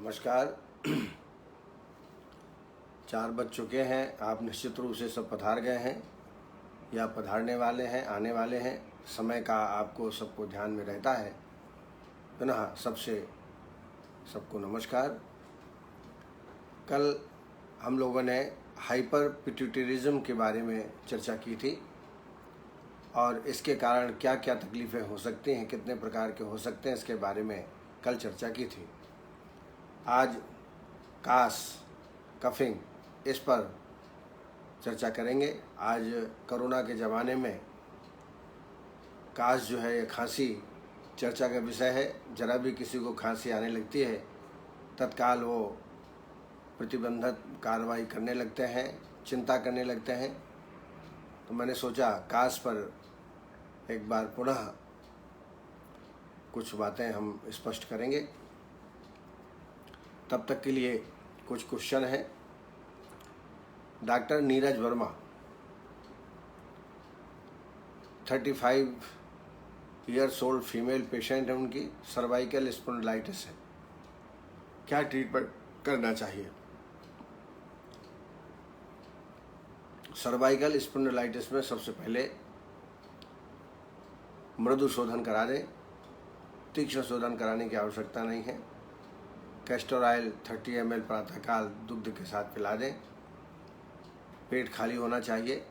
नमस्कार। 4 बज चुके हैं। आप निश्चित रूप से सब पधार गए हैं या पधारने वाले हैं, आने वाले हैं। समय का आपको सबको ध्यान में रहता है। पुनः सबको नमस्कार। कल हम लोगों ने हाइपर पिट्यूटरिज्म के बारे में चर्चा की थी और इसके कारण क्या क्या तकलीफ़ें हो सकती हैं, कितने प्रकार के हो सकते हैं, इसके बारे में कल चर्चा की थी। आज कास कफिंग इस पर चर्चा करेंगे। आज कोरोना के ज़माने में कास जो है, खांसी चर्चा का विषय है। जरा भी किसी को खांसी आने लगती है तत्काल वो प्रतिबंधक कार्रवाई करने लगते हैं, चिंता करने लगते हैं। तो मैंने सोचा कास पर एक बार पुनः कुछ बातें हम स्पष्ट करेंगे। तब तक के लिए कुछ क्वेश्चन है। Doctor Neeraj Verma 35 years old female patient है। उनकी सर्वाइकल स्पॉन्डिलाइटिस है। क्या ट्रीटमेंट करना चाहिए? सर्वाइकल स्पॉन्डिलाइटिस में सबसे पहले मृदु शोधन करा दें। तीक्ष्ण शोधन कराने की आवश्यकता नहीं है। कैस्टर ऑयल 30 ml प्रातःकाल दुग्ध के साथ पिला दें। पेट खाली होना चाहिए।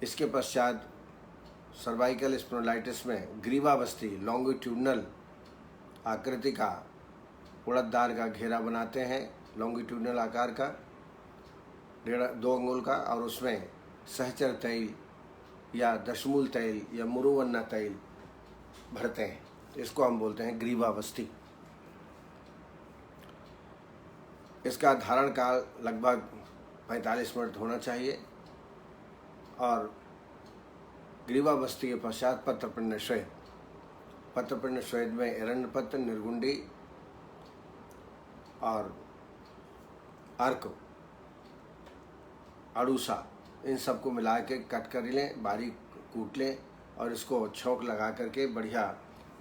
इसके पश्चात सर्वाइकल स्पॉन्डिलाइटिस में ग्रीवावस्थी लॉन्गिट्यूडनल आकृति का उड़ददार का घेरा बनाते हैं, लॉन्गिट्यूडनल आकार का 2 अंगुल का, और उसमें सहचर तैल या दशमूल तैल या मुरुवन्ना तैल भरते हैं। इसको हम बोलते हैं ग्रीवावस्थी। इसका धारण काल लगभग 45 मिनट होना चाहिए और ग्रीवावस्थी के पश्चात पत्रपिंड श्वेत। पत्रपिंड श्वेत में एरंडपत्र, निर्गुंडी और अर्क, अड़ूसा, इन सबको मिला के कट कर लें, बारीक कूट लें और इसको छौंक लगा करके बढ़िया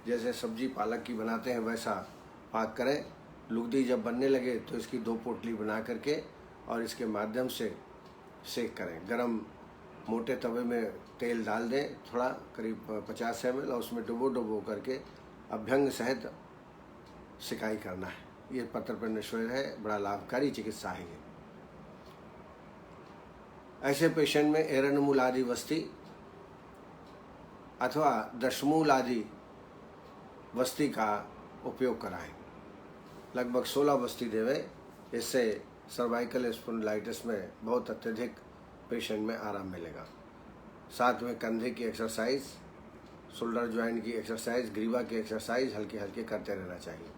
जैसे सब्जी पालक की बनाते हैं वैसा पाक करें। लुगदी जब बनने लगे तो इसकी 2 पोटली बना करके और इसके माध्यम से सेक करें। गरम मोटे तवे में तेल डाल दें, थोड़ा करीब 50 ml, और उसमें डुबो करके अभ्यंग सहित सिकाई करना है। ये पत्रपिंड श्वेत है, बड़ा लाभकारी चिकित्सा है ये। ऐसे पेशेंट में एरंडमूल आदि वस्ती अथवा दशमूल आदि वस्ती का उपयोग कराएं। लगभग 16 वस्ती देवें। इससे सर्वाइकल स्पॉन्डिलाइटिस में बहुत अत्यधिक पेशेंट में आराम मिलेगा। साथ में कंधे की एक्सरसाइज, शोल्डर जॉइंट की एक्सरसाइज, ग्रीवा की एक्सरसाइज हल्के हल्के करते रहना चाहिए।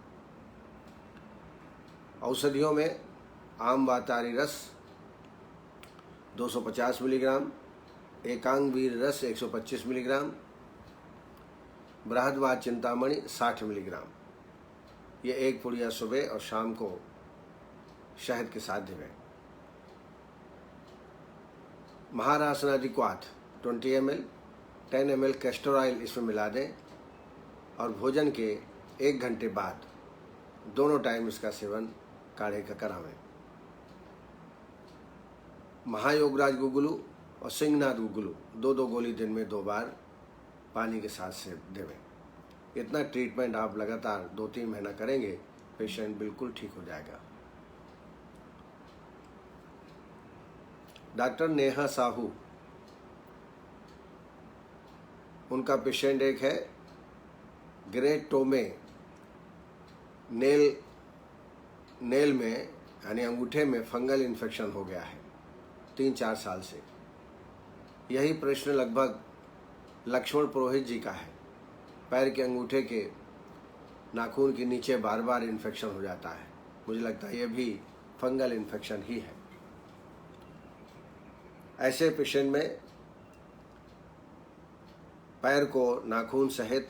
औषधियों में आम वातारी रस 250 मिलीग्राम, एकांग वीर रस 125 मिलीग्राम, बृहदवाद चिंतामणि 60 मिलीग्राम। ये 1 पुड़िया सुबह और शाम को शहद के साथ देवें। महारासनादिक्वाथ 20 ml, 10 ml कैस्टर ऑयल इसमें मिला दें और भोजन के 1 घंटे बाद दोनों टाइम इसका सेवन काढ़े का करावें। महायोगराज गुगुलू और सिंहनाथ गुगुलू 2-2 गोली दिन में 2 बार पानी के साथ से देवें। इतना ट्रीटमेंट आप लगातार 2-3 महीना करेंगे, पेशेंट बिल्कुल ठीक हो जाएगा। डॉक्टर नेहा साहू, उनका पेशेंट एक है ग्रेट टो में नेल में यानी अंगूठे में फंगल इन्फेक्शन हो गया है 3-4 साल से। यही प्रश्न लगभग लक्ष्मण पुरोहित जी का है। पैर के अंगूठे के नाखून के नीचे बार बार इन्फेक्शन हो जाता है। मुझे लगता है यह भी फंगल इन्फेक्शन ही है। ऐसे पेशेंट में पैर को नाखून सहित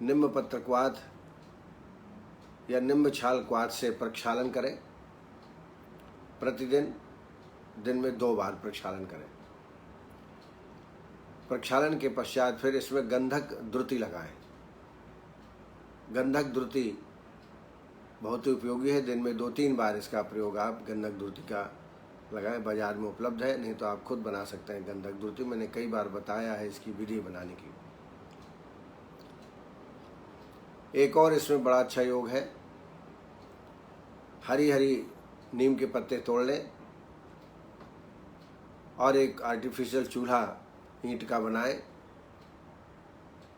निम्न पत्रक्वाथ या निम्न छाल क्वाथ से प्रक्षालन करें। प्रतिदिन दिन में 2 बार प्रक्षालन करें। प्रक्षालन के पश्चात फिर इसमें गंधक द्रुति लगाएं। गंधक द्रुति बहुत ही उपयोगी है। दिन में 2-3 बार इसका प्रयोग आप गंधक धूर्ति का लगाएं। बाजार में उपलब्ध है, नहीं तो आप खुद बना सकते हैं गंधक धूर्ति। मैंने कई बार बताया है इसकी विधि बनाने की। एक और इसमें बड़ा अच्छा योग है, हरी हरी नीम के पत्ते तोड़ लें और एक आर्टिफिशियल चूल्हा ईंट का बनाएं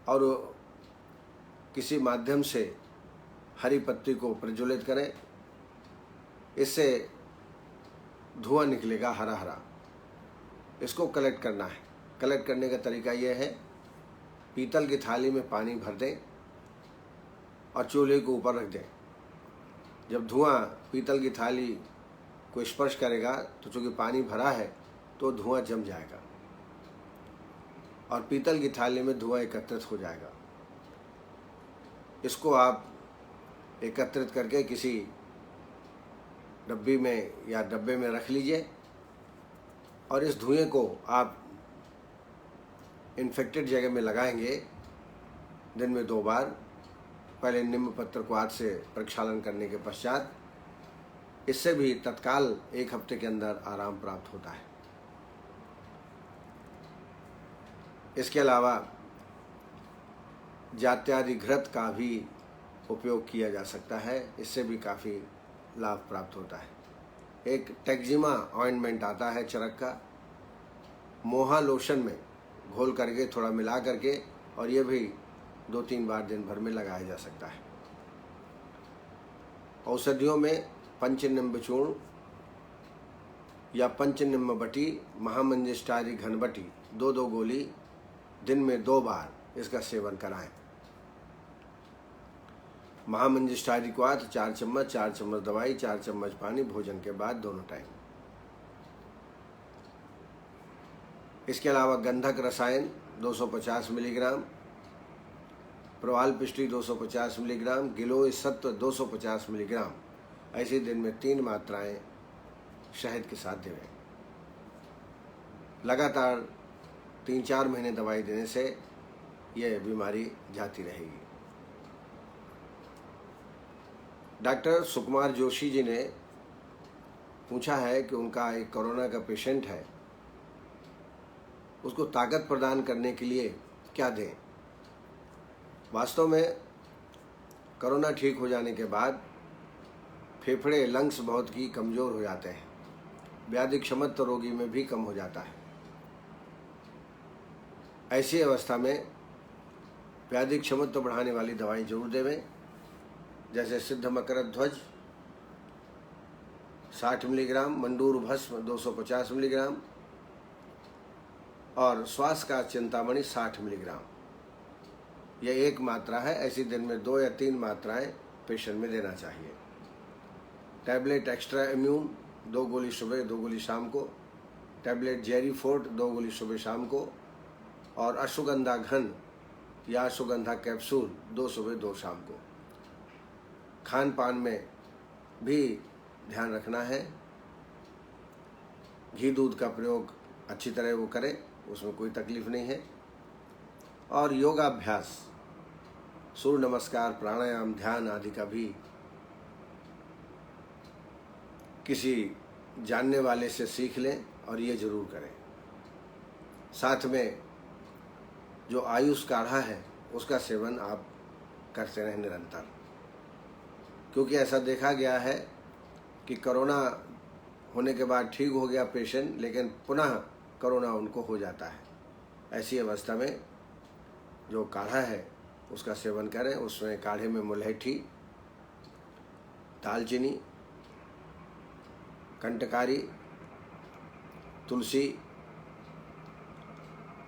और किसी माध्यम से हरी पत्ती को प्रज्वलित करें। इससे धुआं निकलेगा हरा हरा। इसको कलेक्ट करना है। कलेक्ट करने का तरीका यह है, पीतल की थाली में पानी भर दें और चूल्हे को ऊपर रख दें। जब धुआं पीतल की थाली को स्पर्श करेगा तो चूँकि पानी भरा है तो धुआं जम जाएगा और पीतल की थाली में धुआं एकत्रित हो जाएगा। इसको आप एकत्रित करके किसी डब्बी में या डब्बे में रख लीजिए और इस धुएं को आप इन्फेक्टेड जगह में लगाएंगे दिन में 2 बार। पहले नीम पत्र को हाथ से प्रक्षालन करने के पश्चात। इससे भी तत्काल 1 हफ्ते के अंदर आराम प्राप्त होता है। इसके अलावा जात्यादि घृत का भी उपयोग किया जा सकता है, इससे भी काफ़ी लाभ प्राप्त होता है। एक टेक्जिमा ऑइंटमेंट आता है चरक का, मोहा लोशन में घोल करके थोड़ा मिला करके, और ये भी 2-3 बार दिन भर में लगाया जा सकता है। औषधियों में पंचनिम्ब चूर्ण या पंचनिम्ब बटी, महामंजिष्ठारी घनबटी 2-2 गोली दिन में 2 बार इसका सेवन कराएं। महामंजिष्ठारी को 4 चम्मच, 4 चम्मच दवाई, 4 चम्मच पानी, भोजन के बाद दोनों टाइम। इसके अलावा गंधक रसायन 250 मिलीग्राम, प्रवाल पिष्टी 250 मिलीग्राम, गिलोय सत्व 250 मिलीग्राम, ऐसे दिन में 3 मात्राएं शहद के साथ देवें। लगातार 3-4 महीने दवाई देने से यह बीमारी जाती रहेगी। डॉक्टर सुकुमार जोशी जी ने पूछा है कि उनका एक कोरोना का पेशेंट है, उसको ताकत प्रदान करने के लिए क्या दें। वास्तव में कोरोना ठीक हो जाने के बाद फेफड़े, लंग्स बहुत ही कमज़ोर हो जाते हैं। व्याधि क्षमत्व रोगी में भी कम हो जाता है। ऐसी अवस्था में व्याधि क्षमत्व बढ़ाने वाली दवाई जरूर देवें, जैसे सिद्ध मकर ध्वज 60 मिलीग्राम, मंडूर भस्म 250 मिलीग्राम और श्वास का चिंतामणि 60 मिलीग्राम। यह एक मात्रा है। ऐसी दिन में 2 या 3 मात्राएं पेशेंट में देना चाहिए। टैबलेट एक्स्ट्रा इम्यून 2 गोली सुबह, 2 गोली शाम को। टैबलेट जेरी फोर्ट 2 गोली सुबह शाम को। और अश्वगंधा घन या अश्वगंधा कैप्सूल 2 सुबह 2 शाम को। खान पान में भी ध्यान रखना है। घी दूध का प्रयोग अच्छी तरह वो करें, उसमें कोई तकलीफ नहीं है। और योगाभ्यास, सूर्य नमस्कार, प्राणायाम, ध्यान आदि का भी किसी जानने वाले से सीख लें और ये जरूर करें। साथ में जो आयुष काढ़ा है उसका सेवन आप करते रहें निरंतर, क्योंकि ऐसा देखा गया है कि कोरोना होने के बाद ठीक हो गया पेशेंट, लेकिन पुनः कोरोना उनको हो जाता है। ऐसी अवस्था में जो काढ़ा है उसका सेवन करें। उसमें काढ़े में मुलैठी, दालचीनी, कंटकारी, तुलसी,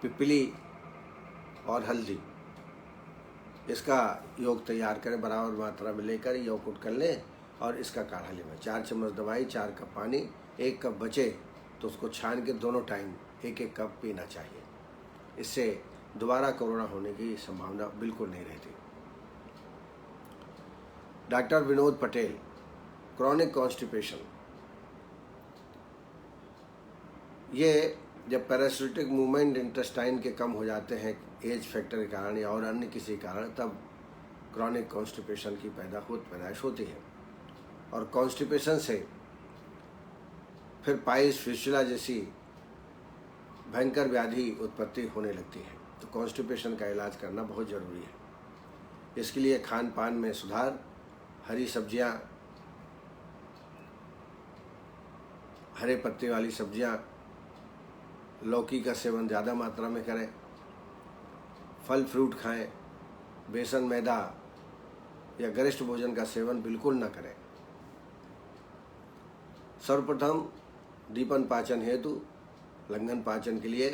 पिपली और हल्दी, इसका योग तैयार करें। बराबर मात्रा में लेकर योग कर लें और इसका काढ़ा लें। 4 चम्मच दवाई, 4 कप पानी, 1 कप बचे तो उसको छान के दोनों टाइम 1-1 कप पीना चाहिए। इससे दोबारा कोरोना होने की संभावना बिल्कुल नहीं रहती। Doctor Vinod Patel, chronic constipation, ये जब पैरासिटिक मूवमेंट इंटेस्टाइन के कम हो जाते हैं एज फैक्टर के कारण या और अन्य किसी कारण, तब क्रॉनिक कॉन्स्टिपेशन की पैदाइश होती है। और कॉन्स्टिपेशन से फिर पाइल्स फिस्टुला जैसी भयंकर व्याधि उत्पत्ति होने लगती है। तो कॉन्स्टिपेशन का इलाज करना बहुत ज़रूरी है। इसके लिए खान पान में सुधार, हरी सब्जियां, हरे पत्ते वाली सब्जियां, लौकी का सेवन ज़्यादा मात्रा में करें, फल फ्रूट खाएं, बेसन मैदा या गरिष्ठ भोजन का सेवन बिल्कुल न करें। सर्वप्रथम दीपन पाचन हेतु लंघन पाचन के लिए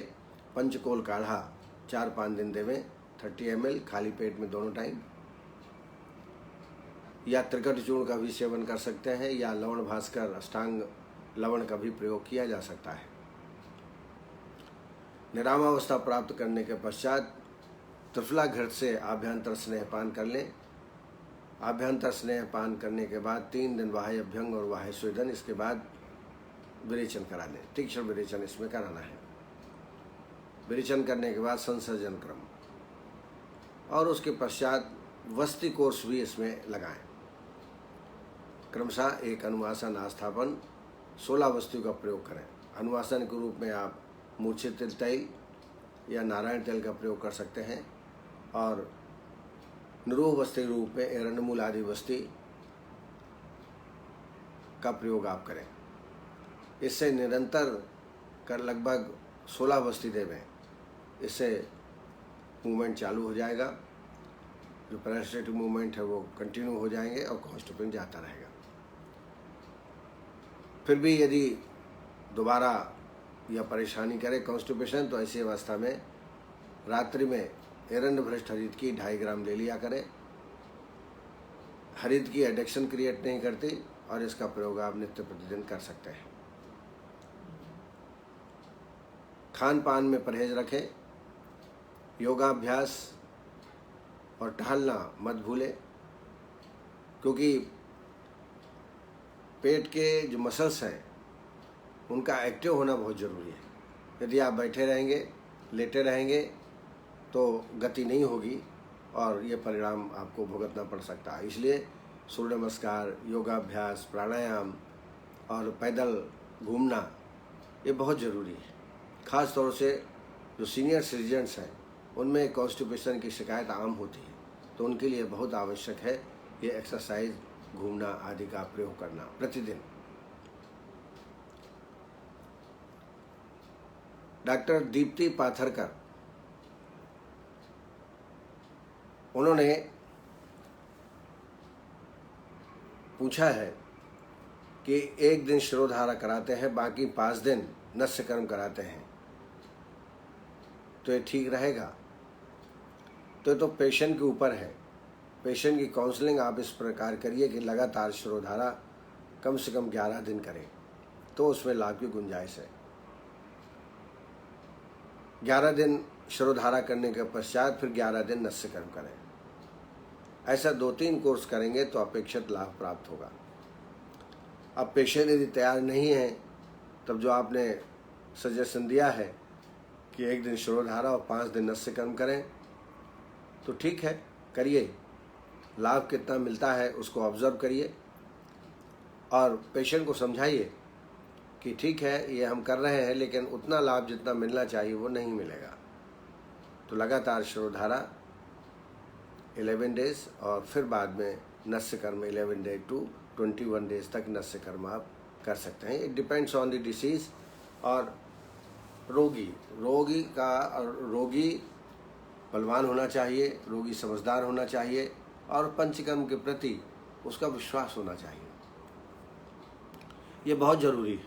पंचकोल काढ़ा 4-5 दिन देवें, 30 ml खाली पेट में दोनों टाइम, या त्रिकट चूर्ण का भी सेवन कर सकते हैं, या लवण भास्कर अष्टांग लवण का भी प्रयोग किया जा सकता है। निरामावस्था प्राप्त करने के पश्चात त्रिफला घृत से आभ्यंतर स्नेहपान कर लें। आभ्यंतर स्नेहपान करने के बाद 3 दिन बाह्य अभ्यंग और बाह्य स्वेदन, इसके बाद विरेचन करा लें। तीक्ष्ण विरेचन इसमें कराना है। विरेचन करने के बाद संसर्जन क्रम, और उसके पश्चात वस्ती कोर्स भी इसमें लगाएं। क्रमशः एक अनुवासन आस्थापन 16 वस्तु का प्रयोग करें। अनुवासन के रूप में आप मूर्छित तेल या नारायण तेल का प्रयोग कर सकते हैं, और निरोह वस्ती रूप में एरंडमूल आदि वस्ती का प्रयोग आप करें। इससे निरंतर कर लगभग 16 वस्ती देवें। इससे मूवमेंट चालू हो जाएगा, जो पैरासिटिक मूवमेंट है वो कंटिन्यू हो जाएंगे और कॉन्स्टिपेशन जाता रहेगा। फिर भी यदि दोबारा या परेशानी करे कॉन्स्टिपेशन, तो ऐसी अवस्था में रात्रि में एरंड भ्रष्ट हरित की 2.5 ग्राम ले लिया करें। हरित की एडिक्शन क्रिएट नहीं करती, और इसका प्रयोग आप नित्य प्रतिदिन कर सकते हैं। खान पान में परहेज रखें। योगाभ्यास और टहलना मत भूलें, क्योंकि पेट के जो मसल्स हैं उनका एक्टिव होना बहुत ज़रूरी है। यदि आप बैठे रहेंगे, लेटे रहेंगे, तो गति नहीं होगी और ये परिणाम आपको भुगतना पड़ सकता है। इसलिए सूर्य नमस्कार, योगाभ्यास, प्राणायाम और पैदल घूमना ये बहुत ज़रूरी है। ख़ास तौर से जो सीनियर सिटीजन्स हैं उनमें कॉन्स्टिपेशन की शिकायत आम होती है, तो उनके लिए बहुत आवश्यक है ये एक्सरसाइज, घूमना आदि का प्रयोग करना प्रतिदिन। डॉक्टर दीप्ति पाथरकर, उन्होंने पूछा है कि एक दिन शिरोधारा कराते हैं, बाकी 5 दिन नस्य कर्म कराते हैं, तो ये ठीक रहेगा? तो पेशेंट के ऊपर है। पेशेंट की काउंसलिंग आप इस प्रकार करिए कि लगातार शिरोधारा कम से कम 11 दिन करें, तो उसमें लाभ की गुंजाइश है। 11 दिन शिरोधारा करने के पश्चात फिर 11 दिन नस्य कर्म करें। ऐसा 2-3 कोर्स करेंगे तो अपेक्षित लाभ प्राप्त होगा। अब पेशेंट यदि तैयार नहीं है, तब जो आपने सजेशन दिया है कि 1 दिन शिरोधारा और 5 दिन नस्य कर्म करें, तो ठीक है, करिए। लाभ कितना मिलता है उसको ऑब्जर्व करिए, और पेशेंट को समझाइए कि ठीक है ये हम कर रहे हैं, लेकिन उतना लाभ जितना मिलना चाहिए वो नहीं मिलेगा। तो लगातार शिरोधारा 11 डेज और फिर बाद में नस्य कर्म 11 डे टू 21 डेज तक नस्य कर्म आप कर सकते हैं। It depends on the disease और रोगी बलवान होना चाहिए, रोगी समझदार होना चाहिए, और पंचकर्म के प्रति उसका विश्वास होना चाहिए। ये बहुत ज़रूरी है।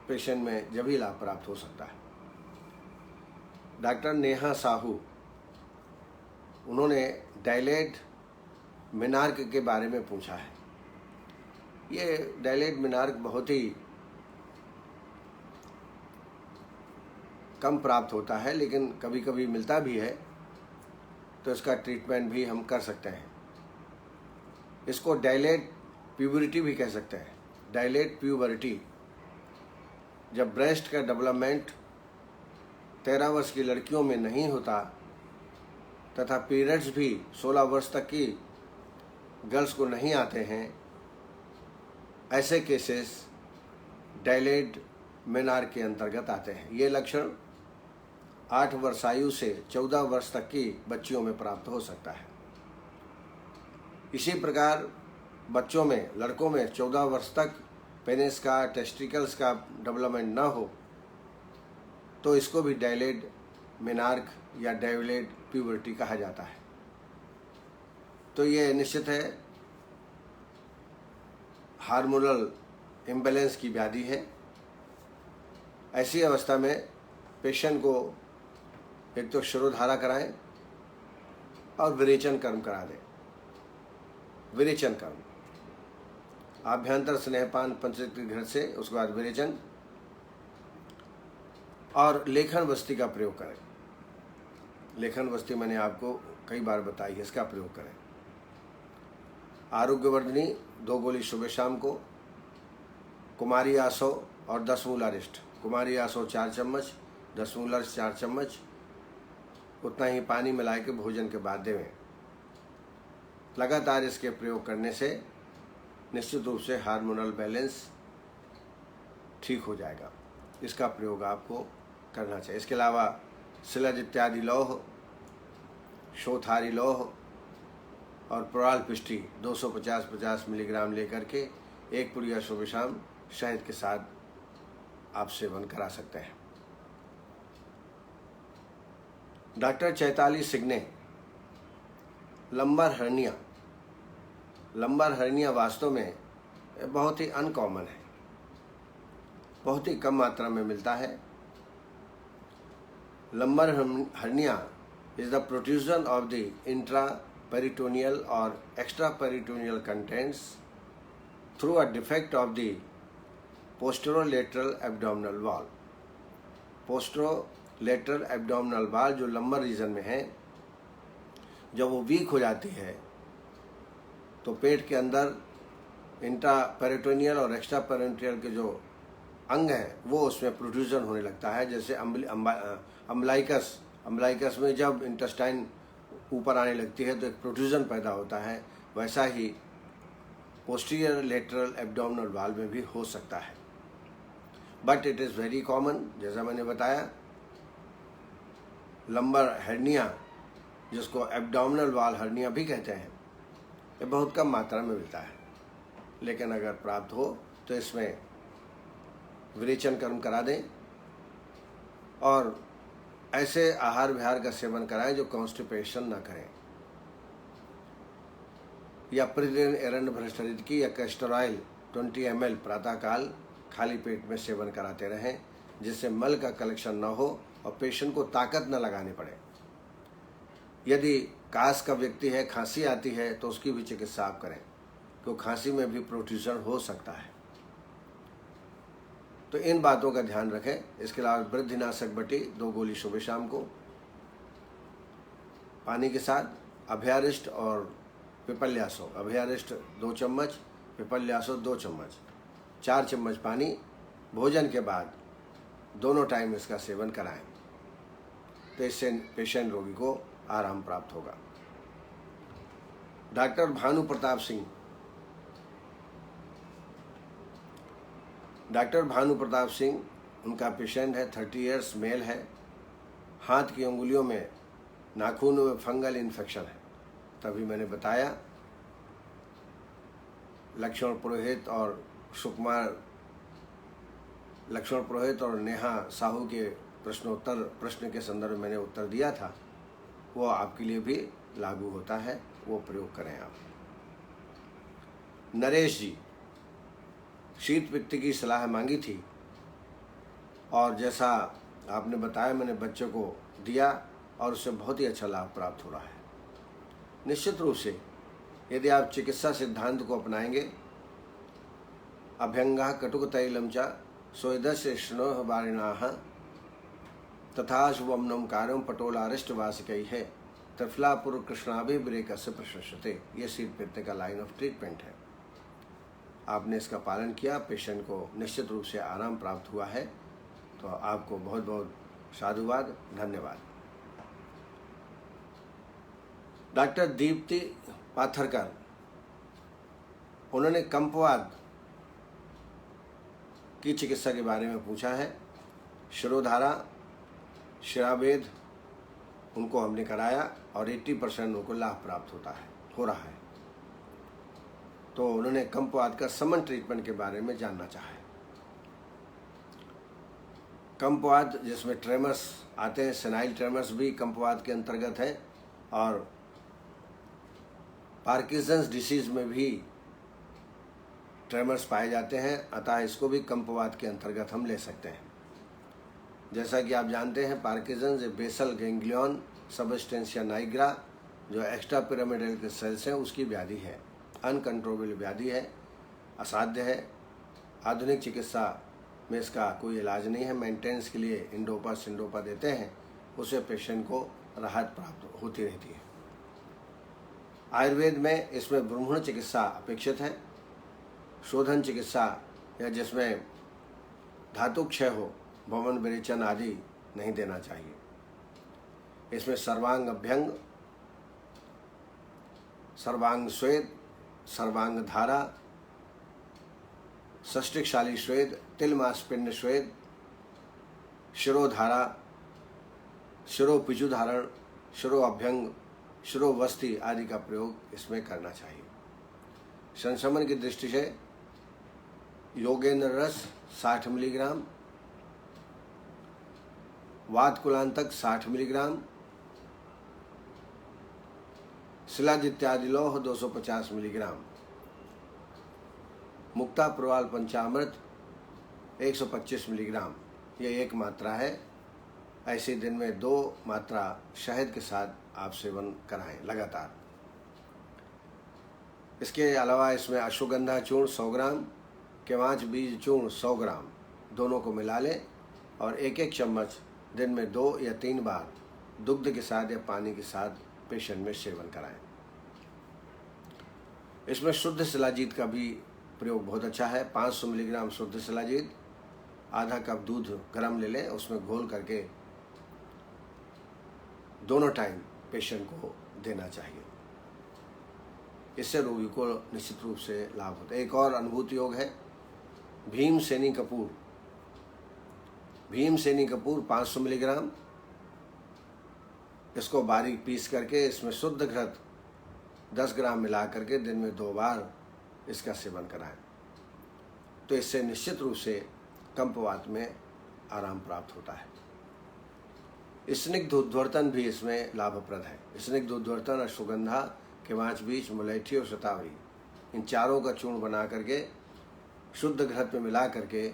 पेशेंट में जब ही लाभ प्राप्त हो सकता है। डॉक्टर नेहा साहू, उन्होंने डायलेट मिनार्क के बारे में पूछा है। ये डायलेट मिनार्क बहुत ही कम प्राप्त होता है, लेकिन कभी कभी मिलता भी है, तो इसका ट्रीटमेंट भी हम कर सकते हैं। इसको डायलेट प्यूबरिटी भी कह सकते हैं। डायलेट प्यूबरिटी, जब ब्रेस्ट का डेवलपमेंट 13 वर्ष की लड़कियों में नहीं होता तथा पीरियड्स भी 16 वर्ष तक की गर्ल्स को नहीं आते हैं, ऐसे केसेस डायलेट मेनार्क के अंतर्गत आते हैं। ये लक्षण 8 वर्ष आयु से 14 वर्ष तक की बच्चियों में प्राप्त हो सकता है। इसी प्रकार बच्चों में, लड़कों में 14 वर्ष तक पेनिस का, टेस्टिकल्स का डेवलपमेंट ना हो तो इसको भी डायलेट मेनार्क या डायलेट प्यूबर्टी कहा जाता है। तो ये निश्चित है हार्मोनल इम्बैलेंस की व्याधि है। ऐसी अवस्था में पेशेंट को एक तो शिरोधारा कराएं और विरेचन कर्म करा दें। विरेचन कर्म, आभ्यंतर स्नेहपान पंचकृत घर से, उसके बाद विरेचन और लेखन वस्ती का प्रयोग करें। लेखन वस्ती मैंने आपको कई बार बताई है, इसका प्रयोग करें। आरोग्यवर्धनी 2 गोली सुबह शाम को, कुमारी आसो और 10 मूल अरिष्ट। कुमारी आसो 4 चम्मच, 10 मूल अरिष्ट 4 चम्मच, उतना ही पानी मिला के भोजन के बाद देवें। लगातार इसके प्रयोग करने से निश्चित रूप से हार्मोनल बैलेंस ठीक हो जाएगा। इसका प्रयोग आपको करना चाहिए। इसके अलावा शिलज इत्यादि लौह, शोथारी लौह और पुराल पिष्टी 250-50 मिलीग्राम लेकर के 1 पुड़िया सुबह शाम शहद के साथ आप सेवन करा सकते हैं। Doctor Chaitali Signe, lumbar hernia. Lumbar hernia वास्तव में बहुत ही अनकॉमन है, बहुत ही कम मात्रा में मिलता है। Lumbar hernia is the protrusion of the intraperitoneal or extraperitoneal contents through a defect of the posterolateral abdominal wall. posterolateral abdominal wall जो लंबर रीजन में है, जब वो वीक हो जाती है तो पेट के अंदर इंट्रापेरिटोनियल और एक्स्ट्रापेरिटोनियल के जो अंग हैं वो उसमें प्रोट्रूजन होने लगता है। जैसे अम्बलाइकस में जब इंटेस्टाइन ऊपर आने लगती है तो एक प्रोट्रूजन पैदा होता है, वैसा ही पोस्टीरियर लेटरल एब्डोमिनल वाल में भी हो सकता है। But it is very common. जैसा मैंने बताया, लंबर हर्निया जिसको एब्डोमिनल वाल हर्निया भी कहते हैं, ये बहुत कम मात्रा में मिलता है। लेकिन अगर प्राप्त हो तो इसमें विरेचन कर्म करा दें और ऐसे आहार विहार का सेवन कराएं जो कॉन्स्टिपेशन ना करें, या प्रतिदिन एरंड भ्रष्ट की या कैस्टर ऑयल 20 ml प्रातःकाल खाली पेट में सेवन कराते रहें, जिससे मल का कलेक्शन न हो और पेशेंट को ताकत न लगानी पड़े। यदि कास का व्यक्ति है, खांसी आती है तो उसकी भी चिकित्सा आप करें, क्योंकि खांसी में भी प्रोट्रूजन हो सकता है। तो इन बातों का ध्यान रखें। इसके अलावा वृद्धिनाशक बटी 2 गोली सुबह शाम को पानी के साथ, अभयारिष्ट और पिपल्यासो। अभयारिष्ट 2 चम्मच, पिपल्यासो 2 चम्मच, 4 चम्मच पानी भोजन के बाद दोनों टाइम इसका सेवन कराएं, तो इससे पेशेंट रोगी को आराम प्राप्त होगा। डॉक्टर भानु प्रताप सिंह, डॉक्टर भानु प्रताप सिंह, उनका पेशेंट है, 30 इयर्स, मेल है। हाथ की उंगलियों में, नाखूनों में फंगल इन्फेक्शन है। तभी मैंने बताया लक्ष्मण पुरोहित और सुकुमार, लक्ष्मण पुरोहित और नेहा साहू के प्रश्न के संदर्भ में मैंने उत्तर दिया था, वो आपके लिए भी लागू होता है, वो प्रयोग करें आप। नरेश जी, शीत पित्त की सलाह मांगी थी और जैसा आपने बताया मैंने बच्चों को दिया और उससे बहुत ही अच्छा लाभ प्राप्त हो रहा है। निश्चित रूप से यदि आप चिकित्सा सिद्धांत को अपनाएंगे, अभ्यंगा कटुक तैलम च सोयदस्य स्नोह वारिणाः तथा शुभम कार्यम पटोलारिष्ट वासिकई है त्रिफलापुर कृष्णाभिब्रेक से प्रशस्यते। ये शीत पित्त का लाइन ऑफ ट्रीटमेंट है। आपने इसका पालन किया, पेशेंट को निश्चित रूप से आराम प्राप्त हुआ है, तो आपको बहुत बहुत साधुवाद, धन्यवाद। डॉक्टर दीप्ति पाथरकर, उन्होंने कंपवात की चिकित्सा के बारे में पूछा है। शिरोधारा, शिरावेद उनको हमने कराया और 80% उनको लाभ प्राप्त हो रहा है। तो उन्होंने कंपवात का समन ट्रीटमेंट के बारे में जानना चाहा है। कंपवात जिसमें ट्रेमर्स आते हैं, सेनाइल ट्रेमर्स भी कंपवात के अंतर्गत है, और पार्किंसंस डिसीज में भी ट्रेमर्स पाए जाते हैं, अतः इसको भी कंपवात के अंतर्गत हम ले सकते हैं। जैसा कि आप जानते हैं, Parkinson's basal ganglion substantia nigra जो एक्स्ट्रा पिरामिडल के सेल्स हैं उसकी व्याधि है, अनकंट्रोलेबल व्याधि है, असाध्य है। आधुनिक चिकित्सा में इसका कोई इलाज नहीं है। मेंटेनेंस के लिए इंडोपा सिंडोपा देते हैं, उससे पेशेंट को राहत प्राप्त होती रहती है। आयुर्वेद में इसमें ब्रूहण चिकित्सा अपेक्षित है। शोधन चिकित्सा या जिसमें धातु क्षय हो, भवन विरेचन आदि नहीं देना चाहिए। इसमें सर्वांग अभ्यंग, सर्वांग स्वेद, सर्वांग धारा, षष्टिकशाली स्वेद, तिलमासपिंड स्वेद, शिरोधारा, शिरोपिचु धारण, शिरो अभ्यंग, शिरोवस्ती आदि का प्रयोग इसमें करना चाहिए। संशमन की दृष्टि से योगेंद्र रस 60 मिलीग्राम, वात कुलांतक 60 मिलीग्राम, शिलाजित्यादि लौह 250 मिलीग्राम, मुक्ता प्रवाल पंचामृत 125 मिलीग्राम, यह एक मात्रा है। ऐसे दिन में 2 मात्रा शहद के साथ आप सेवन कराएं लगातार। इसके अलावा इसमें अश्वगंधा चूर्ण 100 ग्राम, केवांच बीज चूर्ण 100 ग्राम, दोनों को मिला लें और 1-1 चम्मच दिन में 2 या 3 बार दुग्ध के साथ या पानी के साथ पेशेंट में सेवन कराएं। इसमें शुद्ध शिलाजीत का भी प्रयोग बहुत अच्छा है। 500 मिलीग्राम शुद्ध शिलाजीत, आधा कप दूध गर्म ले लें, उसमें घोल करके दोनों टाइम पेशेंट को देना चाहिए। इससे रोगी को निश्चित रूप से लाभ होता है। एक और अनुभूति योग है भीमसेनी कपूर। भीमसेनी कपूर 500 मिलीग्राम, इसको बारीक पीस करके इसमें शुद्ध घृत 10 ग्राम मिला करके दिन में 2 बार इसका सेवन कराएं, तो इससे निश्चित रूप से कंपवात में आराम प्राप्त होता है। स्निग्ध उद्वर्तन भी इसमें लाभप्रद है। स्निग्ध उद्वर्तन, अश्वगंधा, केवांच बीज, मुलैठी और शतावरी, इन चारों का चूर्ण बना करके शुद्ध घृत में मिला करके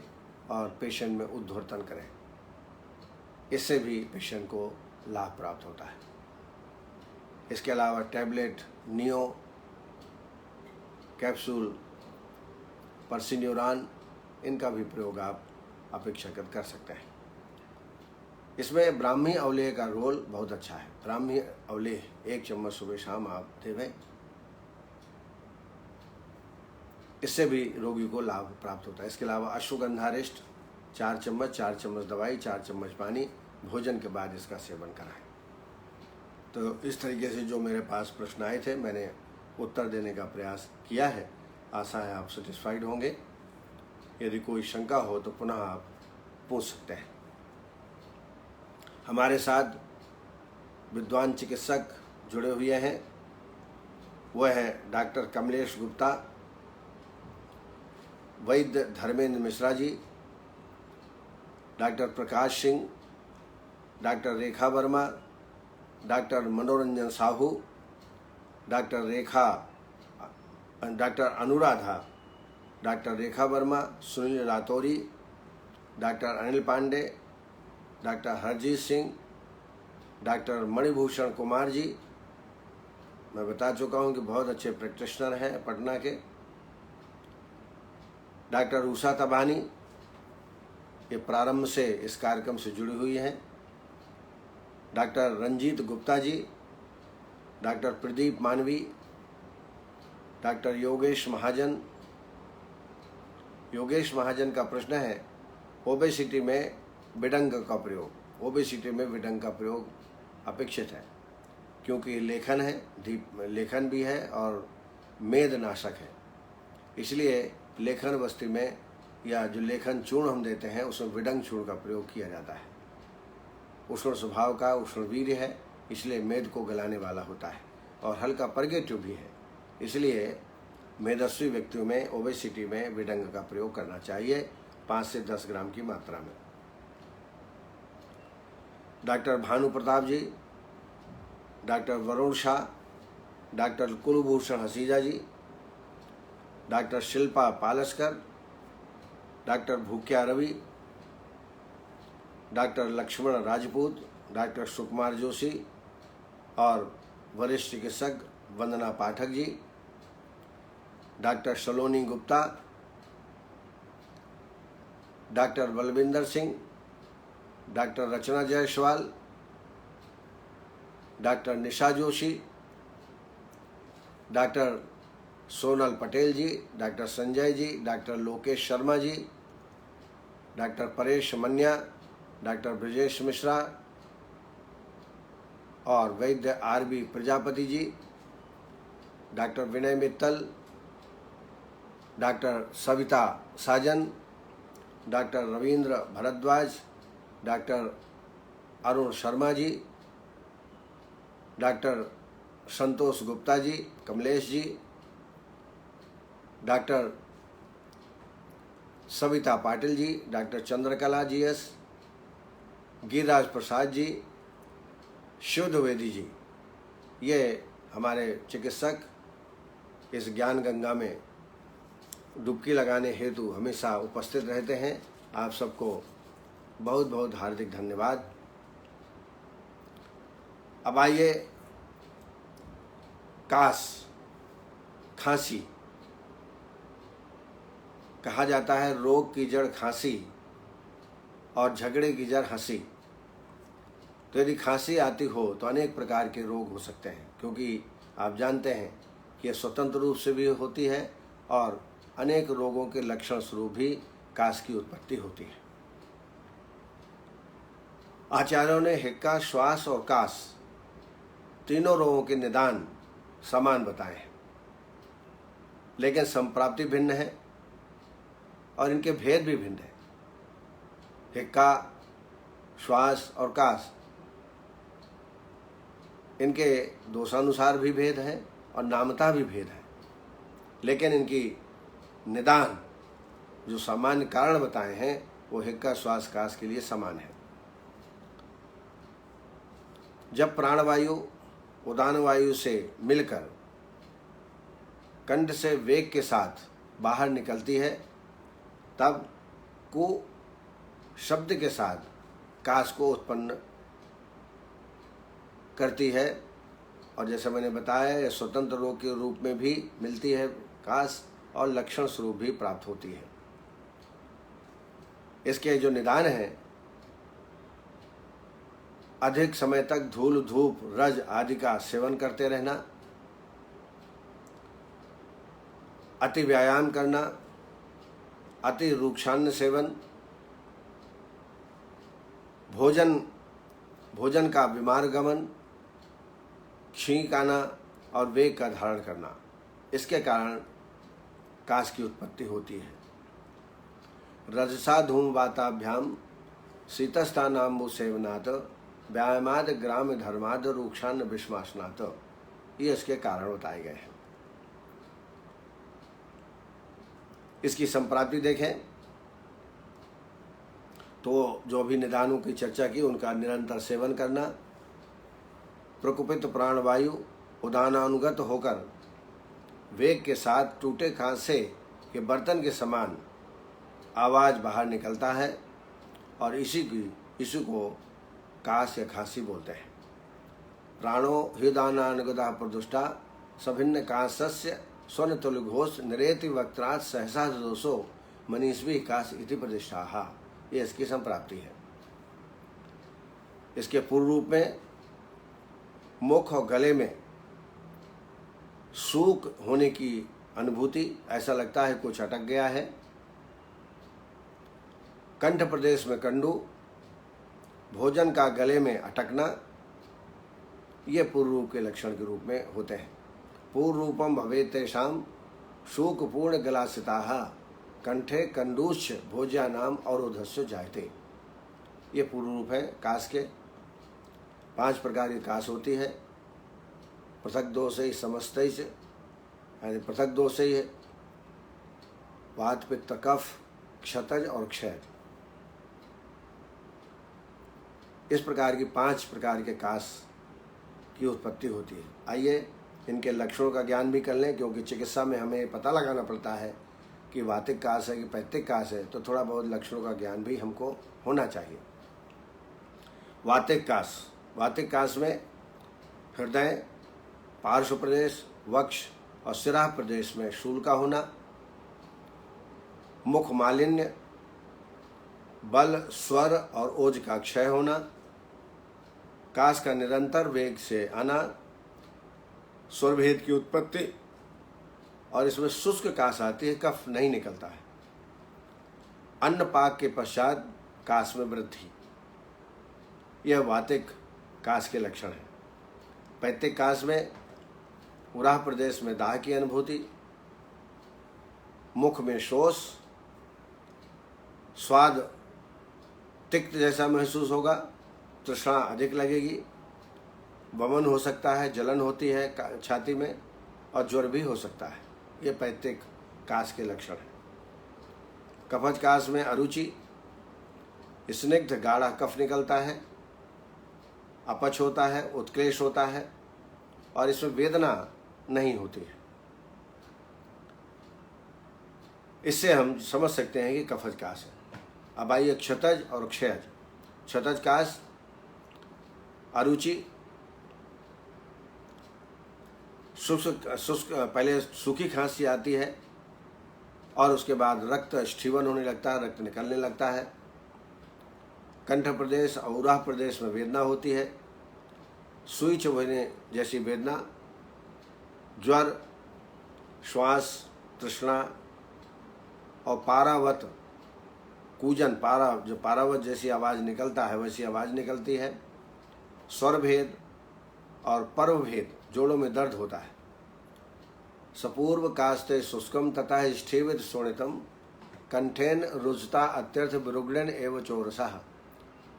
और पेशेंट में उद्वर्तन करें, इससे भी पेशेंट को लाभ प्राप्त होता है। इसके अलावा टैबलेट, नियो कैप्सूल, परसिन्यूरान, इनका भी प्रयोग आप अपेक्षाकृत कर सकते हैं। इसमें ब्राह्मी अवलेह का रोल बहुत अच्छा है। ब्राह्मी अवलेह 1 चम्मच सुबह शाम आप देवें, इससे भी रोगी को लाभ प्राप्त होता है। इसके अलावा अश्वगंधारिष्ट 4 चम्मच दवाई, 4 चम्मच पानी, भोजन के बाद इसका सेवन कराएं। तो इस तरीके से जो मेरे पास प्रश्न आए थे मैंने उत्तर देने का प्रयास किया है। आशा है आप सेटिस्फाइड होंगे। यदि कोई शंका हो तो पुनः आप पूछ सकते हैं। हमारे साथ विद्वान चिकित्सक जुड़े हुए हैं, वह है डॉक्टर कमलेश गुप्ता, वैद्य Dharmendra Mishra ji, doctor Prakash Singh, doctor Rekha Verma, doctor Manoranjan Sahu, doctor Anuradha, doctor Rekha Verma, Sunil Ratauri, doctor Anil Pandey, doctor Harjeet Singh, doctor Manibhushan Kumar ji. मैं बता चुका हूं कि बहुत अच्छे प्रैक्टिशनर हैं पटना के। डॉक्टर उषा तबानी, ये प्रारंभ से इस कार्यक्रम से जुड़ी हुई हैं। डॉक्टर रंजीत गुप्ता जी, डॉक्टर प्रदीप मानवी, डॉक्टर योगेश महाजन। योगेश महाजन का प्रश्न है ओबेसिटी में विडंग का प्रयोग। ओबेसिटी में विडंग का प्रयोग अपेक्षित है, क्योंकि लेखन है, लेखन भी है और मेदनाशक है, इसलिए लेखन वस्तु में या जो लेखन चूर्ण हम देते हैं उसमें विडंग चूर्ण का प्रयोग किया जाता है। उष्ण स्वभाव का उष्णवीर्य है, इसलिए मेद को गलाने वाला होता है और हल्का परगेटिव भी है, इसलिए मेदस्वी व्यक्तियों में ओबेसिटी में विडंग का प्रयोग करना चाहिए 5 से 10 ग्राम की मात्रा में। Doctor Bhanu Pratap ji, doctor Varun Shah, doctor Kulbhushan Haseja ji, doctor Shilpa Palaskar, doctor Bhukya Ravi, doctor Laxman Rajput, doctor Sukumar Joshi और वरिष्ठ चिकित्सक Vandana Pathak ji, doctor Saloni Gupta, doctor Balwinder Singh, doctor Rachna Jaiswal, doctor Nisha Joshi, doctor Sonal Patel ji, doctor Sanjay ji, doctor Lokesh Sharma ji, doctor Paresh Manya, doctor Brajesh Mishra और वैद्य R B. Prajapati ji, doctor Vinay Mittal, doctor Savita साजन, doctor Ravindra Bhardwaj, doctor Arun Sharma ji, doctor संतोष Gupta ji, Kamlesh ji, doctor Savita Patil ji, doctor Chandrakala GS., Giriraj Prasad ji, Shiv Dwivedi ji, ये हमारे चिकित्सक इस ज्ञान गंगा में डुबकी लगाने हेतु हमेशा उपस्थित रहते हैं। आप सबको बहुत बहुत हार्दिक धन्यवाद। अब आइए, कास, खांसी, कहा जाता है रोग की जड़ खांसी और झगड़े की जड़ हंसी। तो यदि खांसी आती हो तो अनेक प्रकार के रोग हो सकते हैं, क्योंकि आप जानते हैं कि यह स्वतंत्र रूप से भी होती है और अनेक रोगों के लक्षण स्वरूप भी कास की उत्पत्ति होती है। आचार्यों ने हिक्का, श्वास और कास तीनों रोगों के निदान समान बताए हैं, लेकिन संप्राप्ति भिन्न है और इनके भेद भी भिन्न है। हिक्का, श्वास और कास, इनके दोषानुसार भी भेद है और नामता भी भेद है, लेकिन इनकी निदान जो सामान्य कारण बताए हैं वो हिक्का, श्वास, कास के लिए समान है। जब प्राणवायु उदान वायु से मिलकर कंठ से वेग के साथ बाहर निकलती है, तब कु शब्द के साथ कास को उत्पन्न करती है। और जैसे मैंने बताया, यह स्वतंत्र रोग के रूप में भी मिलती है कास और लक्षण स्वरूप भी प्राप्त होती है। इसके जो निदान है, अधिक समय तक धूल, धूप, रज आदि का सेवन करते रहना, अति व्यायाम करना, अति रूक्षान्न सेवन, भोजन का बीमार गमन, छींक आना और वेग का धारण करना, इसके कारण कास की उत्पत्ति होती है। रजसा धूमवाताभ्याम शीतस्थानाम्बु सेवनात् व्यायामाद ग्राम धर्माद रूक्षान्न विषमासनात्, ये इसके कारण बताए गए हैं। इसकी संप्राप्ति देखें तो जो भी निदानों की चर्चा की, उनका निरंतर सेवन करना, प्रकुपित प्राणवायु उदानानुगत होकर वेग के साथ टूटे कांसे के बर्तन के समान आवाज बाहर निकलता है और इसी को कास या खांसी बोलते हैं। प्राणो हृदानानुगता प्रदुष्टा सभिन्न कांसस्य स्वर्ण तुलघोष निरेति वक्त्रात् सहसा दोषो मनीषवी कास इति प्रतिष्ठा, ये इसकी संप्राप्ति है। इसके पूर्व रूप में मुख और गले में सूख होने की अनुभूति, ऐसा लगता है कुछ अटक गया है। कंठ प्रदेश में कंडू, भोजन का गले में अटकना, ये पूर्व रूप के लक्षण के रूप में होते हैं। पूर्व रूपम भवेत् तेषां शूकपूर्ण गलासिताः कंठे कंडूश्च भोज्या नाम अवरोधस्य जायते। ये पूर्व रूप है काश के। 5 प्रकार की काश होती है। पृथक दोष ही समस्त ही, यानी पृथक दोष ही है वात पित्त कफ क्षतज और क्षय। इस प्रकार की 5 प्रकार के काश की उत्पत्ति होती है। आइए इनके लक्षणों का ज्ञान भी कर लें, क्योंकि चिकित्सा में हमें पता लगाना पड़ता है कि वातिक काश है कि पैत्तिक काश है, तो थोड़ा बहुत लक्षणों का ज्ञान भी हमको होना चाहिए। वातिक काश। वातिक काश में हृदय, पार्श्व प्रदेश, वक्ष और सिरा प्रदेश में शूल का होना, मुख मालिन्य, बल, स्वर और ओज का क्षय होना, काश का निरंतर वेग से आना, स्वर भेद की उत्पत्ति, और इसमें शुष्क काश आती है, कफ नहीं निकलता है। अन्न पाक के पश्चात काश में वृद्धि, यह वातिक काश के लक्षण है। पैत्तिक काश में उराह प्रदेश में दाह की अनुभूति, मुख में शोष, स्वाद तिक्त जैसा महसूस होगा, तृष्णा अधिक लगेगी, वमन हो सकता है, जलन होती है छाती में, और ज्वर भी हो सकता है। ये पैत्तिक काश के लक्षण है। कफज काश में अरुचि, स्निग्ध गाढ़ा कफ निकलता है, अपच होता है, उत्क्लेश होता है, और इसमें वेदना नहीं होती है। इससे हम समझ सकते हैं कि कफज काश है। अब आइए क्षतज और क्षयज। क्षतज काश अरुचि, शुष्क पहले सूखी खांसी आती है और उसके बाद रक्त स्ठीवन होने लगता है, रक्त निकलने लगता है। कंठ प्रदेश और उराह प्रदेश में वेदना होती है, सुई चुभने जैसी वेदना, ज्वर, श्वास, तृष्णा और पारावत कूजन, जो पारावत जैसी आवाज़ निकलता है वैसी आवाज़ निकलती है। स्वर भेद और पर्व भेद, जोड़ों में दर्द होता है। सपूर्व कास्ते शुष्कम तथा स्ठीवित शोणितम, कंठेन रुजता अत्यर्थ विरुग्णन एवं चोरसः,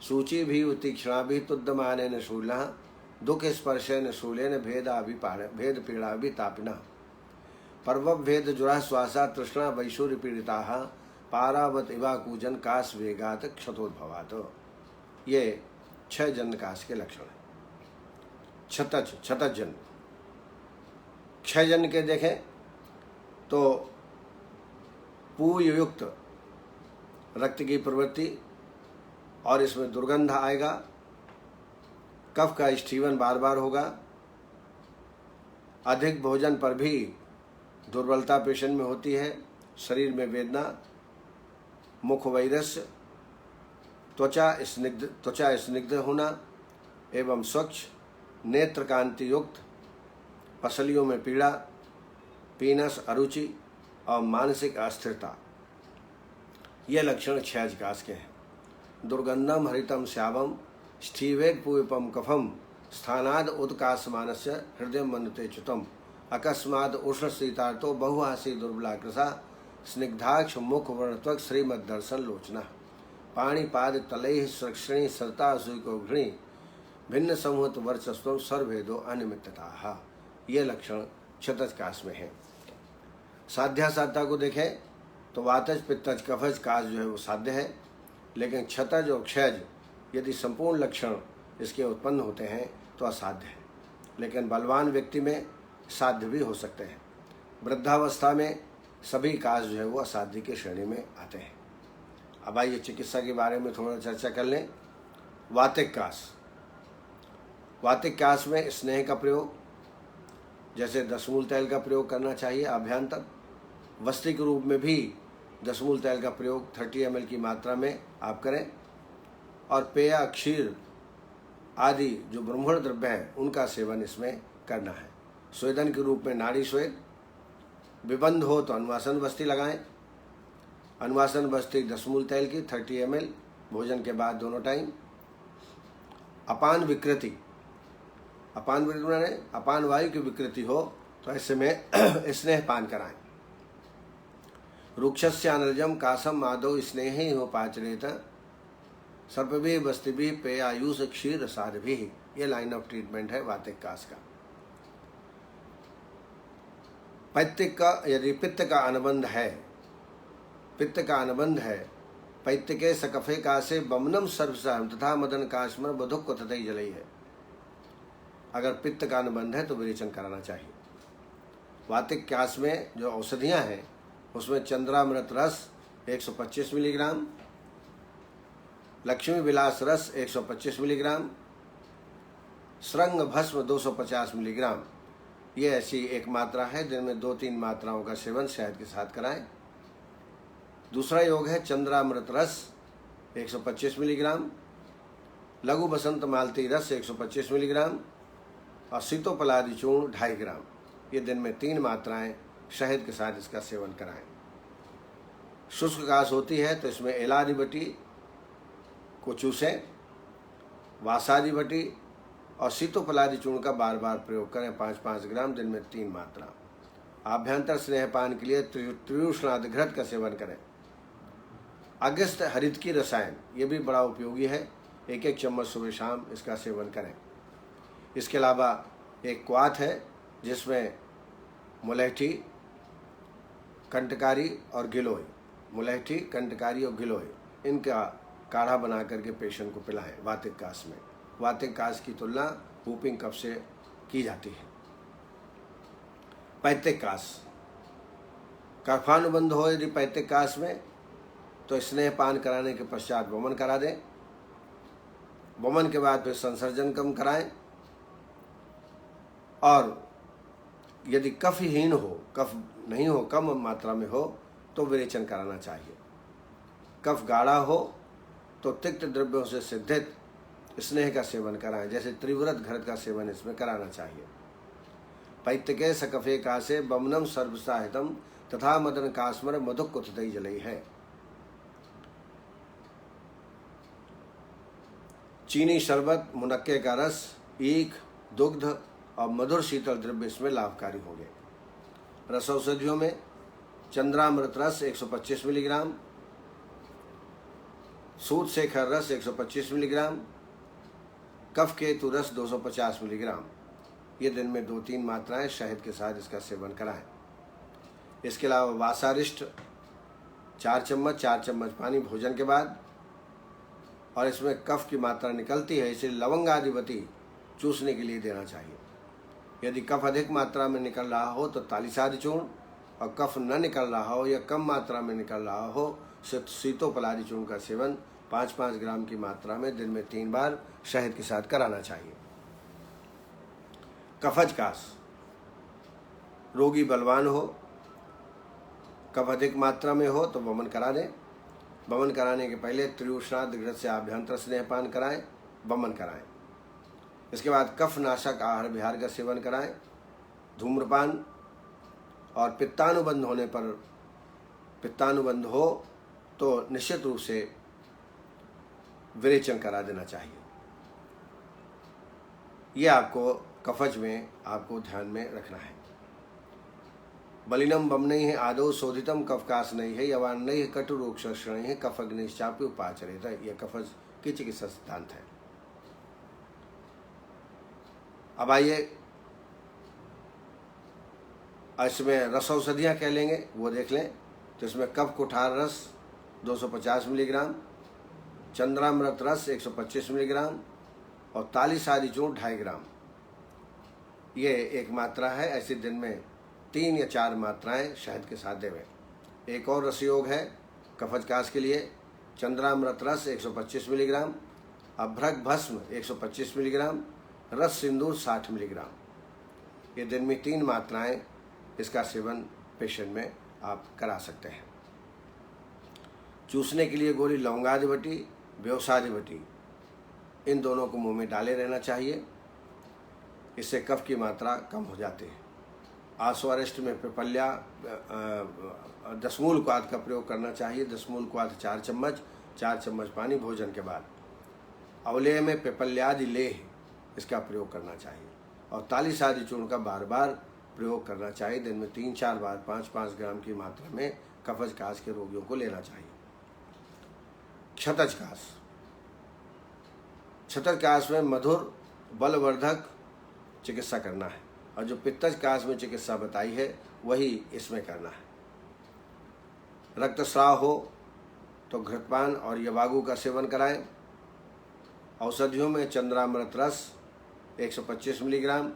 सूची भी तीक्ष्णा भी तुद्यमानेन शूलः, दुख स्पर्शेन शूलेन भेद पीड़ा भी तापिनः, पर्व भेद जुरा श्वासा तृष्णा वैशूर्य पीड़िताः, पारावत इवा कूजन काश वेगात क्षतोद्भवात्। ये 6 जन्य काश के लक्षण हैं। क्षतज जन्य। क्षय जन्य के देखें तो पूयुक्त रक्त की प्रवृत्ति, और इसमें दुर्गंध आएगा, कफ का स्ठीवन बार बार होगा, अधिक भोजन पर भी दुर्बलता पेशेंट में होती है, शरीर में वेदना, मुख वैरस्य, त्वचा स्निग्ध होना एवं स्वच्छ, नेत्र कांति युक्त, पसलियों में पीड़ा, पीनस, अरुचि और मानसिक अस्थिरता। ये लक्षण क्षयज काश के हैं। दुर्गंधम हरितम श्यामम स्ठीवेग पूविपम कफम, स्थानाद उदकाशमानस्य हृदय मनते च्युतम, अकस्माद उष्ण शीतार्थो बहुहासी दुर्बलाकृसा, स्निग्धाक्ष मुख वर्णत्वक श्रीमद्दर्शन लोचना, पाणिपाद तलैः श्रक्षिणी सरता सुको घृणी, भिन्न समूहत वर्चस्व सर्वभेदो अनिमित्तता। ये लक्षण क्षतज काश में है। साध्यासाध्या को देखें तो वातज पित्तज कफज काश जो है वो साध्य है, लेकिन क्षतज और क्षयज यदि संपूर्ण लक्षण इसके उत्पन्न होते हैं तो असाध्य है, लेकिन बलवान व्यक्ति में साध्य भी हो सकते हैं। वृद्धावस्था में सभी काश जो है वो असाध्य की श्रेणी में आते हैं। अब आइए चिकित्सा के बारे में थोड़ा चर्चा कर लें। वातिक काश। वातिक काश में स्नेह का प्रयोग, जैसे दशमूल तेल का प्रयोग करना चाहिए अभ्यंतर, वस्ती के रूप में भी दशमूल तेल का प्रयोग 30 ml की मात्रा में आप करें, और पेय, क्षीर आदि जो ब्रह्मण द्रव्य हैं उनका सेवन इसमें करना है। स्वेदन के रूप में नाड़ी स्वेद, विबंध हो तो अनुवासन बस्ती लगाएं। अनुवासन बस्ती दशमूल तेल की 30 ml भोजन के बाद दोनों टाइम। अपान विकृति, अपान विकृति अपान वायु की विकृति हो तो ऐसे में स्नेह पान कराएं। रुक्षस्य अनर्जम कासम आदौ स्नेही हो पाचरेत सर्पभी बस्तिभी पे आयुष क्षीर सारभी। ये लाइन ऑफ ट्रीटमेंट है वातिक कास का। पैत्तिक का यदि पित्त का अनुबंध है, पित्त का अनुबंध है, पैत्त के सकफे कासे बमनम सर्वसाम तथा मदन काश्मर बधुक तथा जलई है। अगर पित्त का अनुबंध है तो विरेचन कराना चाहिए। वातिक कास में जो औषधियाँ हैं उसमें चंद्रामृत रस 125 मिलीग्राम, लक्ष्मी विलास रस 125 मिलीग्राम, श्रृंग भस्म 250 मिलीग्राम, ये ऐसी एक मात्रा है। दिन में 2-3 मात्राओं का सेवन शहद के साथ कराएं। दूसरा योग है चंद्रामृत रस 125 मिलीग्राम, लघु बसंत मालती रस 125 मिलीग्राम और सीतोपलादी चूर्ण 2.5 ग्राम। ये दिन में 3 मात्राएं शहद के साथ इसका सेवन कराएं। शुष्क काश होती है तो इसमें एलादी बटी को चूसें, वासादी बटी और सीतोपलादी चूर्ण का बार बार प्रयोग करें 5-5 ग्राम, दिन में 3 मात्रा। आभ्यंतर स्नेहपान के लिए त्रियुष्णादि घृत का सेवन करें। अगस्त हरित की रसायन ये भी बड़ा उपयोगी है, 1-1 चम्मच सुबह शाम इसका सेवन करें। इसके अलावा एक क्वाथ है जिसमें मुलैठी, कंटकारी और गिलोय, मुलैठी, कंटकारी और गिलोय, इनका काढ़ा बना करके पेशेंट को पिलाएं वातिक कास में। वातिक कास की तुलना वूपिंग कफ से की जाती है। पैत्तिक कास, कफानुबंध हो यदि पैत्तिक कास में तो स्नेहपान कराने के पश्चात वमन करा दें। वमन के बाद फिर संसर्जन कम कराएं। और यदि कफहीन हो, कफ नहीं हो, कम मात्रा में हो तो विरेचन कराना चाहिए। कफ गाढ़ा हो तो तिक्त द्रव्यों से सिद्धित स्नेह का सेवन कराएं, जैसे त्रिव्रत घृत का सेवन इसमें कराना चाहिए। पैत्तिके सकफे कासे बमनम सर्वसाहितम तथा मदन कास्मर मधुक कुतई जलई है। चीनी शरबत, मुनक्के का रस, ईख, दुग्ध और मधुर शीतल द्रव्य इसमें लाभकारी होंगे। रस औषधियों में चंद्रामृत रस 125 मिलीग्राम, सूत शेखर रस 125 मिलीग्राम, कफ केतु रस 250 मिलीग्राम। ये दिन में 2-3 मात्राएं शहद के साथ इसका सेवन कराएं। इसके अलावा वासारिष्ट 4 चम्मच पानी भोजन के बाद, और इसमें कफ की मात्रा निकलती है इसलिए लवंगाधिपति चूसने के लिए देना चाहिए। यदि कफ अधिक मात्रा में निकल रहा हो तो तालिसादि चूर्ण, और कफ न निकल रहा हो या कम मात्रा में निकल रहा हो सीतोपलादी चूर्ण का सेवन 5-5 ग्राम की मात्रा में दिन में 3 बार शहद के साथ कराना चाहिए। कफज कास, रोगी बलवान हो, कफ अधिक मात्रा में हो तो वमन करा दें। वमन कराने के पहले त्रियुष्णादि घृत से आभ्यंतर स्नेहपान कराएं, वमन कराएं। इसके बाद कफ नाशक आहार विहार का सेवन कराएं। धूम्रपान और पित्तानुबंध होने पर, पित्तानुबंध हो तो निश्चित रूप से विरेचन करा देना चाहिए। ये आपको कफज में आपको ध्यान में रखना है। बलिनम बम नहीं है आदो शोधितम कफकास नहीं है, यवान नहीं है कटु रोग शरण है, कफग्निश्चापी उपाचरित है। यह कफज की चिकित्सा सिद्धांत है। अब आइए इसमें रस औषधियाँ क्या लेंगे वो देख लें। तो इसमें कफ कुठार रस 250 मिलीग्राम, चंद्रामृत रस 125 मिलीग्राम और तालिसादि चूर्ण 2.5 ग्राम। ये एक मात्रा है। ऐसे दिन में 3 या 4 मात्राएं शहद के साथ देवें। एक और रस योग है कफज कास के लिए। चंद्रामृत रस 125 मिलीग्राम, अभ्रक भस्म 125 मिलीग्राम, रस सिंदूर 60 मिलीग्राम। ये दिन में 3 मात्राएं इसका सेवन पेशेंट में आप करा सकते हैं। चूसने के लिए गोली लौंगाधिपति, व्योसाधिपति, इन दोनों को मुंह में डाले रहना चाहिए। इससे कफ की मात्रा कम हो जाती है। आश्वारिष्ट में पिपल्या दसमूल क्वाथ का प्रयोग करना चाहिए। दसमूल क्वाथ 4 चम्मच पानी भोजन के बाद। अवलेह में पिपल्यादि लेह इसका प्रयोग करना चाहिए। और तालिसादि चूर्ण का बार बार प्रयोग करना चाहिए। दिन में 3-4 बार 5-5 ग्राम की मात्रा में कफज कास के रोगियों को लेना चाहिए। क्षतज कास, क्षतज कास में मधुर बलवर्धक चिकित्सा करना है, और जो पित्तज कास में चिकित्सा बताई है वही इसमें करना है। रक्तस्राव हो तो घृतपान और यवागु का सेवन कराएं। औषधियों में चंद्रामृत रस 125 मिलीग्राम,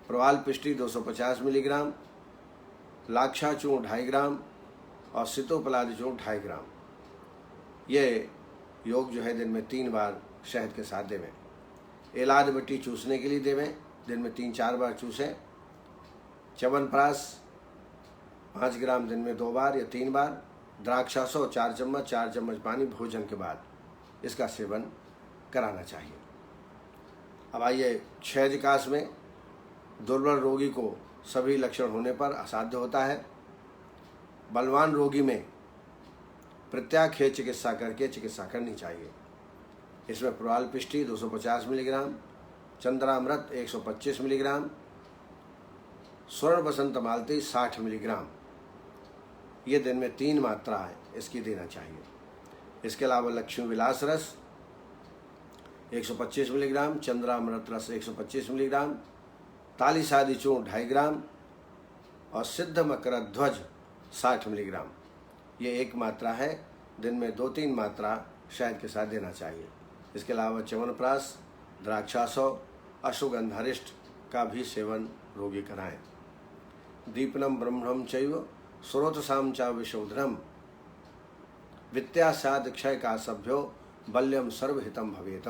प्रवाल पिष्टी 250 मिलीग्राम, लाक्षा चूर्ण 2.5 ग्राम और सितोपलाद चूर्ण 2.5 ग्राम। ये योग जो है दिन में 3 बार शहद के साथ देवें। एलाद मिट्टी चूसने के लिए देवें, दिन में 3-4 बार चूसें। च्यवनप्राश 5 ग्राम दिन में 2 बार या 3 बार। द्राक्षासो 4 चम्मच पानी भोजन के बाद इसका सेवन कराना चाहिए। अब आइए क्षयज कास में। दुर्बल रोगी को सभी लक्षण होने पर असाध्य होता है। बलवान रोगी में प्रत्याख्य चिकित्सा करके चिकित्सा करनी चाहिए। इसमें प्रवाल पिष्टी 250 मिलीग्राम, चंद्रामृत 125 मिलीग्राम, स्वर्ण बसंत मालती 60 मिलीग्राम, ये दिन में 3 मात्रा है इसकी देना चाहिए। इसके अलावा लक्ष्मी विलास रस 125 मिलीग्राम, चंद्रामृत रस 125 मिलीग्राम, तालिसादी चूर्ण 2.5 ग्राम और सिद्ध मकर ध्वज 60 मिलीग्राम, ये 1 मात्रा है। दिन में 2-3 मात्रा शहद के साथ देना चाहिए। इसके अलावा च्यवनप्राश, द्राक्षासो, अश्वगंधारिष्ट का भी सेवन रोगी कराएं। दीपनम ब्रह्मणम चैव स्रोतसाम च विशोधनम वित्यासाद क्षय का सभ्यो बल्यम सर्वहितम भवेत।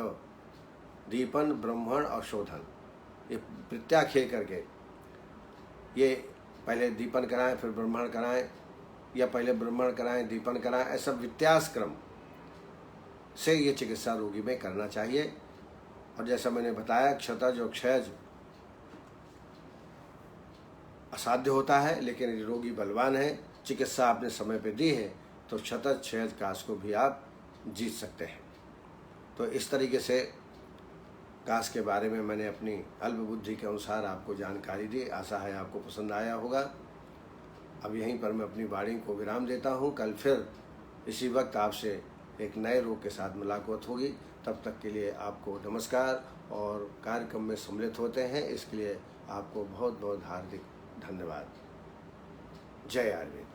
दीपन, ब्रह्मण और शोधन, ये प्रत्याख्य करके ये पहले दीपन कराएं फिर ब्रह्मण कराएं, या पहले ब्रह्मण कराएं दीपन कराएं, ऐसा व्यत्यास क्रम से ये चिकित्सा रोगी में करना चाहिए। और जैसा मैंने बताया क्षतज और क्षयज असाध्य होता है, लेकिन यदि रोगी बलवान है, चिकित्सा आपने समय पे दी है, तो क्षतज क्षयज कास को भी आप जीत सकते हैं। तो इस तरीके से कास के बारे में मैंने अपनी अल्प बुद्धि के अनुसार आपको जानकारी दी। आशा है आपको पसंद आया होगा। अब यहीं पर मैं अपनी वाणी को विराम देता हूँ। कल फिर इसी वक्त आपसे एक नए रोग के साथ मुलाकात होगी। तब तक के लिए आपको नमस्कार, और कार्यक्रम में सम्मिलित होते हैं इसके लिए आपको बहुत बहुत हार्दिक धन्यवाद। जय आयुर्वेद।